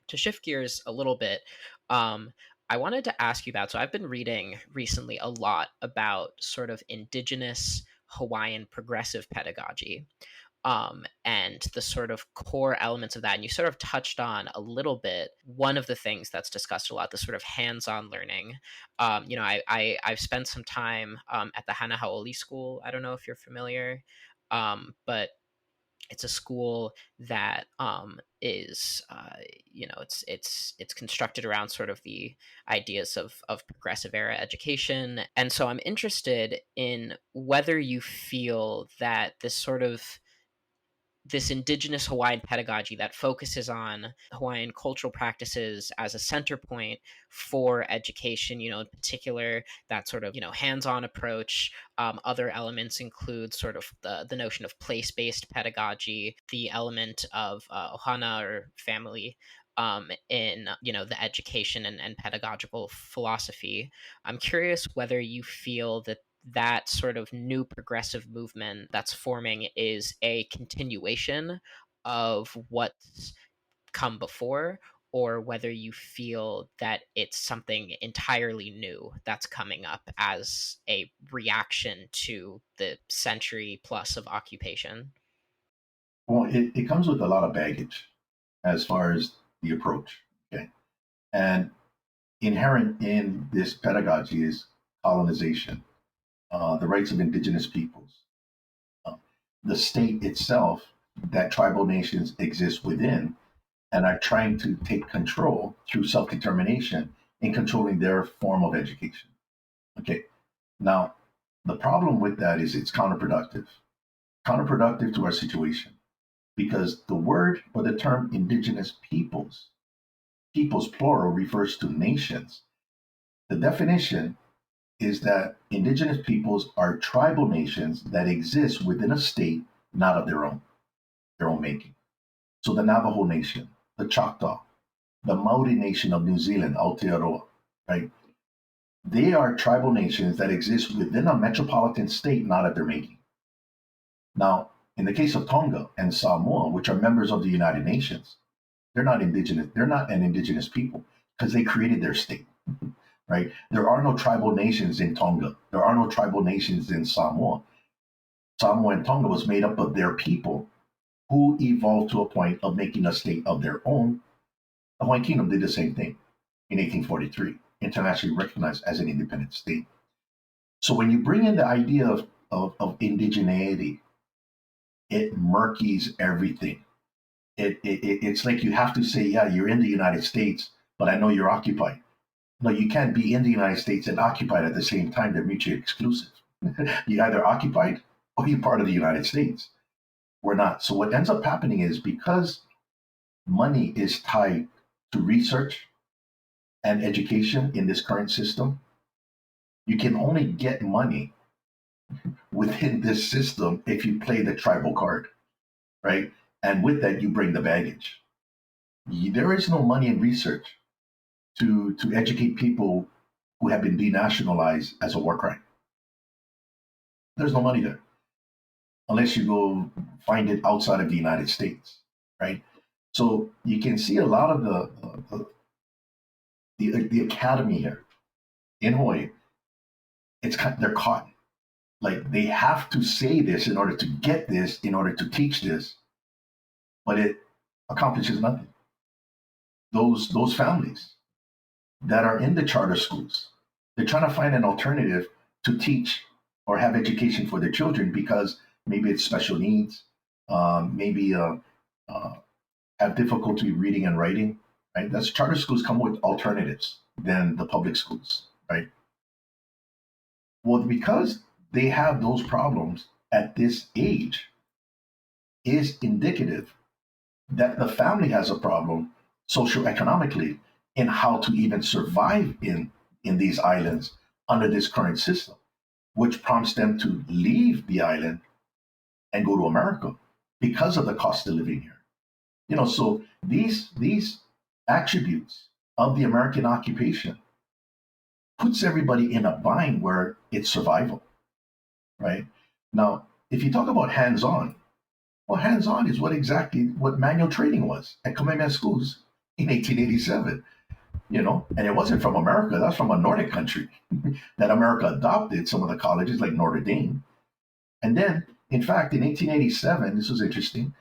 To shift gears a little bit, I wanted to ask you about. So I've been reading recently a lot about sort of indigenous Hawaiian progressive pedagogy, and the sort of core elements of that. And you sort of touched on a little bit one of the things that's discussed a lot, the sort of hands-on learning. I've spent some time at the Hana Hau'oli School. I don't know if you're familiar, but it's a school that is it's constructed around sort of the ideas of progressive era education. And so I'm interested in whether you feel that this indigenous Hawaiian pedagogy that focuses on Hawaiian cultural practices as a center point for education, in particular, that sort of, hands-on approach. Other elements include sort of the notion of place-based pedagogy, the element of ohana or family in, the education and pedagogical philosophy. I'm curious whether you feel that sort of new progressive movement that's forming is a continuation of what's come before, or whether you feel that it's something entirely new that's coming up as a reaction to the century plus of occupation. Well, it comes with a lot of baggage as far as the approach. Okay. And inherent in this pedagogy is colonization, the rights of indigenous peoples, uh, the state itself that tribal nations exist within and are trying to take control through self determination in controlling their form of education. Okay. Now, the problem with that is it's counterproductive to our situation, because the word or the term indigenous peoples plural refers to nations. The definition is that indigenous peoples are tribal nations that exist within a state not of their own making. So the Navajo Nation, the Choctaw, the Maori Nation of New Zealand, Aotearoa, right? They are tribal nations that exist within a metropolitan state not of their making. Now, in the case of Tonga and Samoa, which are members of the United Nations, they're not indigenous. They're not an indigenous people because they created their state, right? There are no tribal nations in Tonga. There are no tribal nations in Samoa. Samoa and Tonga was made up of their people who evolved to a point of making a state of their own. The Hawaiian Kingdom did the same thing in 1843, internationally recognized as an independent state. So when you bring in the idea of indigeneity, it murkies everything. It's like you have to say, yeah, you're in the United States, but I know you're occupied. No, you can't be in the United States and occupied at the same time. They're mutually exclusive. You're either occupied or you're part of the United States. We're not. So what ends up happening is, because money is tied to research and education in this current system, you can only get money within this system if you play the tribal card, right? And with that, you bring the baggage. There is no money in research to educate people who have been denationalized as a war crime. There's no money there unless you go find it outside of the United States, right? So you can see a lot of the academy here in Hawaii. They're caught. Like, they have to say this in order to get this, in order to teach this, but it accomplishes nothing. Those families that are in the charter schools, They're trying to find an alternative to teach or have education for their children because maybe it's special needs, maybe have difficulty reading and writing, right? That's charter schools come with alternatives than the public schools, right? Well, because they have those problems at this age is indicative that the family has a problem socioeconomically in how to even survive in these islands under this current system, which prompts them to leave the island and go to America because of the cost of living here. So these attributes of the American occupation puts everybody in a bind where it's survival, right? Now, if you talk about hands-on, well, hands-on is what manual training was at Kamehameha schools in 1887, and it wasn't from America, that's from a Nordic country that America adopted some of the colleges like Notre Dame. And then, in fact, in 1887, this was interesting,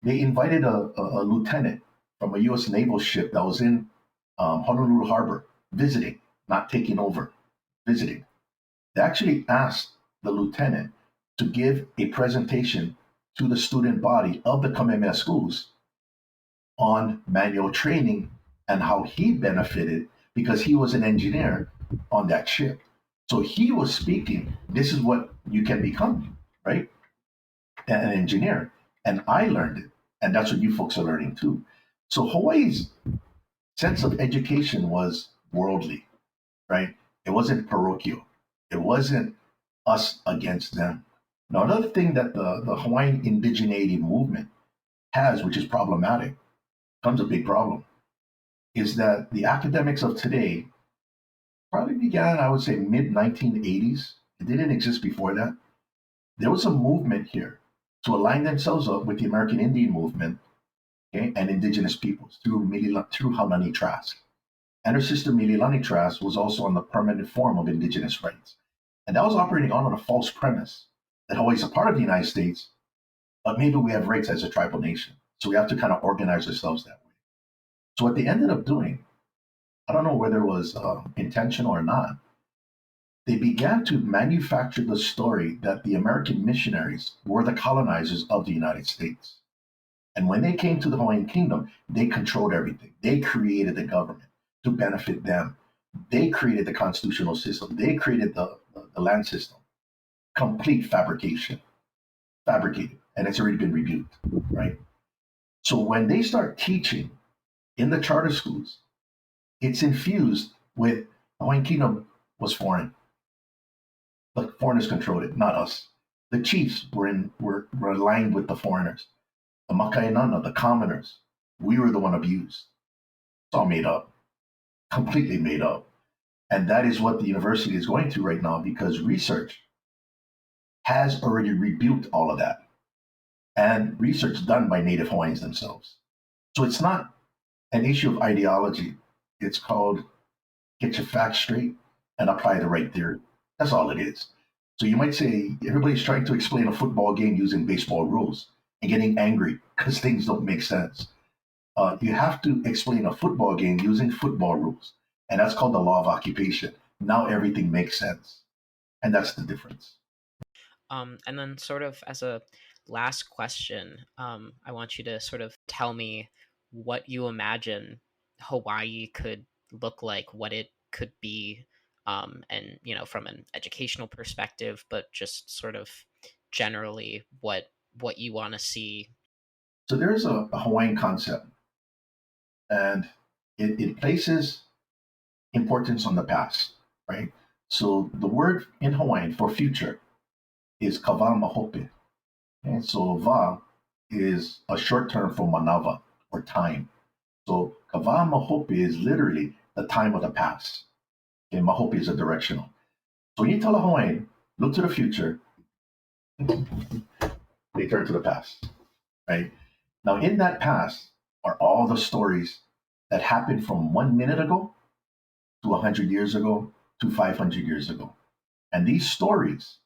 they invited a lieutenant from a U.S. naval ship that was in Honolulu Harbor visiting, not taking over, visiting. They actually asked the lieutenant to give a presentation to the student body of the Kamehameha schools on manual training and how he benefited because he was an engineer on that ship. So he was speaking, this is what you can become, right? An engineer. And I learned it. And that's what you folks are learning too. So Hawaii's sense of education was worldly, right? It wasn't parochial. It wasn't us against them. Now, another thing that the Hawaiian indigeneity movement has, which is problematic, becomes a big problem, is that the academics of today probably began, I would say, mid-1980s. It didn't exist before that. There was a movement here to align themselves up with the American Indian movement, okay, and indigenous peoples through Haunani Trask. And her sister Mililani Trask was also on the permanent forum of indigenous rights. And that was operating on a false premise that Hawaii is a part of the United States, but maybe we have rights as a tribal nation. So we have to kind of organize ourselves that way. So what they ended up doing, I don't know whether it was intentional or not, they began to manufacture the story that the American missionaries were the colonizers of the United States. And when they came to the Hawaiian Kingdom, they controlled everything. They created the government to benefit them. They created the constitutional system. They created the land system. Complete fabricated. And it's already been rebuked, right? So when they start teaching in the charter schools, it's infused with the Hawaiian Kingdom was foreign. The foreigners controlled it, not us. The chiefs were aligned with the foreigners. The Makainana, the commoners, we were the one abused. It's all made up, completely made up. And that is what the university is going through right now because research has already rebuked all of that. And research done by Native Hawaiians themselves. So it's not an issue of ideology. It's called get your facts straight and apply the right theory. That's all it is. So you might say everybody's trying to explain a football game using baseball rules and getting angry because things don't make sense. You have to explain a football game using football rules. And that's called the law of occupation. Now everything makes sense. And that's the difference. And then sort of as a last question, I want you to sort of tell me what you imagine Hawaii could look like, what it could be, and from an educational perspective, but just sort of generally what you want to see. So there's a Hawaiian concept, and it places importance on the past, right? So the word in Hawaiian for future is kava mahope. And so va is a short term for manava or time. So kava mahope is literally the time of the past. Okay, mahope is a directional. So when you tell a Hawaiian, look to the future, they turn to the past, right? Now in that past are all the stories that happened from 1 minute ago to 100 years ago to 500 years ago. And these stories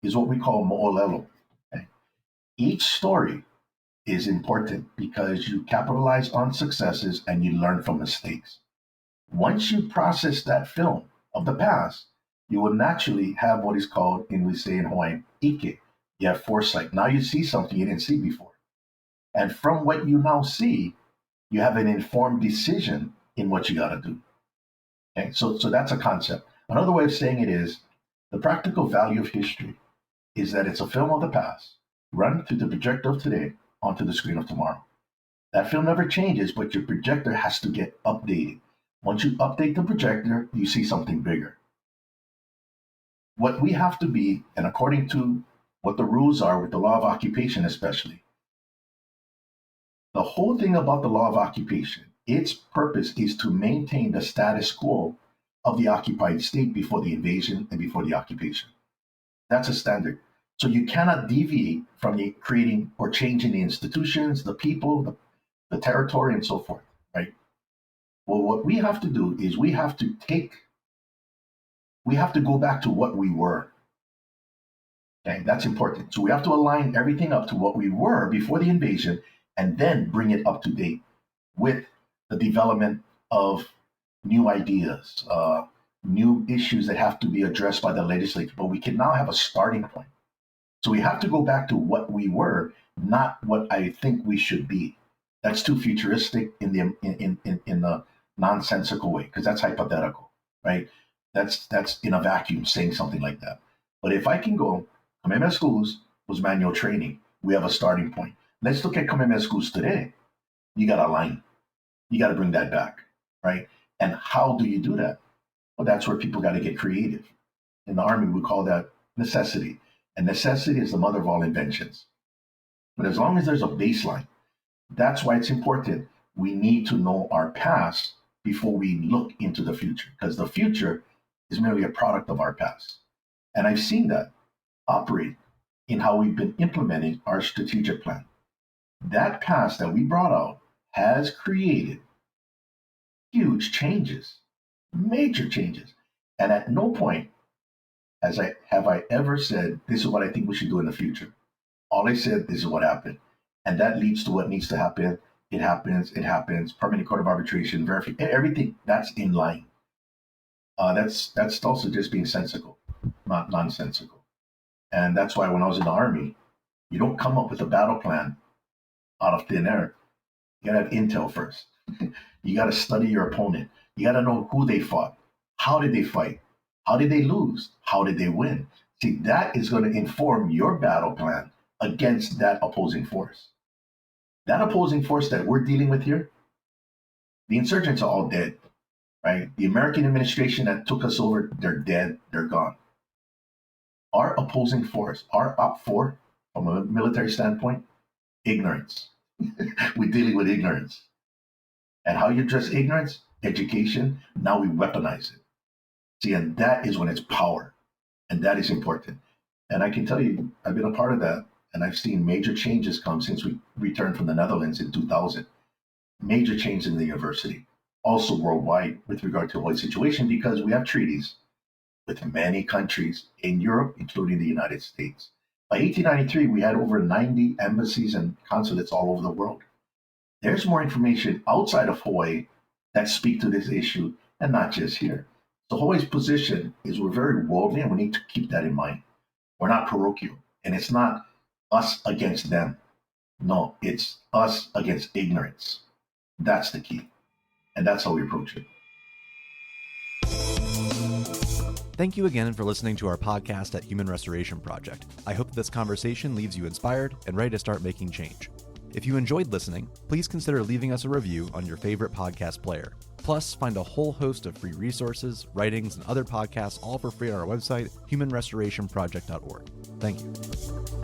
is what we call mo'olelo. Okay? Each story is important because you capitalize on successes and you learn from mistakes. Once you process that film of the past, you will naturally have what is called, in we say in Hawaiian, ike. You have foresight. Now you see something you didn't see before. And from what you now see, you have an informed decision in what you got to do. Okay, so that's a concept. Another way of saying it is the practical value of history is that it's a film of the past run through the projector of today onto the screen of tomorrow. That film never changes, but your projector has to get updated. Once you update the projector, you see something bigger. What we have to be, and according to what the rules are with the law of occupation especially, the whole thing about the law of occupation, its purpose is to maintain the status quo of the occupied state before the invasion and before the occupation. That's a standard. So you cannot deviate from the creating or changing the institutions, the people, the territory, and so forth, right? Well, what we have to do is we have to go back to what we were. Okay, that's important. So we have to align everything up to what we were before the invasion and then bring it up to date with the development of new ideas, new issues that have to be addressed by the legislature. But we can now have a starting point. So we have to go back to what we were, not what I think we should be. That's too futuristic in the nonsensical way, because that's hypothetical, right? That's in a vacuum saying something like that. But if I can go, Kamehameha Schools was manual training. We have a starting point. Let's look at Kamehameha Schools today. You got to align. You got to bring that back, right? And how do you do that? Well, that's where people got to get creative. In the Army, we call that necessity. And necessity is the mother of all inventions. But as long as there's a baseline, that's why it's important. We need to know our past before we look into the future, because the future is merely a product of our past. And I've seen that operate in how we've been implementing our strategic plan. That past that we brought out has created huge changes, major changes. And at no point have I ever said, this is what I think we should do in the future. All I said, this is what happened. And that leads to what needs to happen. It happens. Permanent Court of Arbitration, verification, everything that's in line. That's also just being sensical, not nonsensical. And that's why when I was in the Army, you don't come up with a battle plan out of thin air. You gotta have intel first. You gotta study your opponent. You gotta know who they fought. How did they fight? How did they lose? How did they win? See, that is going to inform your battle plan against that opposing force. That opposing force that we're dealing with here, the insurgents are all dead, right? The American administration that took us over, they're dead, they're gone. Our opposing force, our OP4, from a military standpoint, ignorance. We're dealing with ignorance. And how you address ignorance? Education. Now we weaponize it. See, and that is when it's power. And that is important. And I can tell you, I've been a part of that. And I've seen major changes come since we returned from the Netherlands in 2000. Major change in the university. Also worldwide with regard to the Hawaii situation, because we have treaties with many countries in Europe, including the United States. By 1893, we had over 90 embassies and consulates all over the world. There's more information outside of Hawaii that speak to this issue, and not just here. So Hawaii's position is we're very worldly, and we need to keep that in mind. We're not parochial, and it's not us against them. No, it's us against ignorance. That's the key, and that's how we approach it. Thank you again for listening to our podcast at Human Restoration Project. I hope this conversation leaves you inspired and ready to start making change. If you enjoyed listening, please consider leaving us a review on your favorite podcast player. Plus, find a whole host of free resources, writings, and other podcasts all for free on our website, humanrestorationproject.org. Thank you.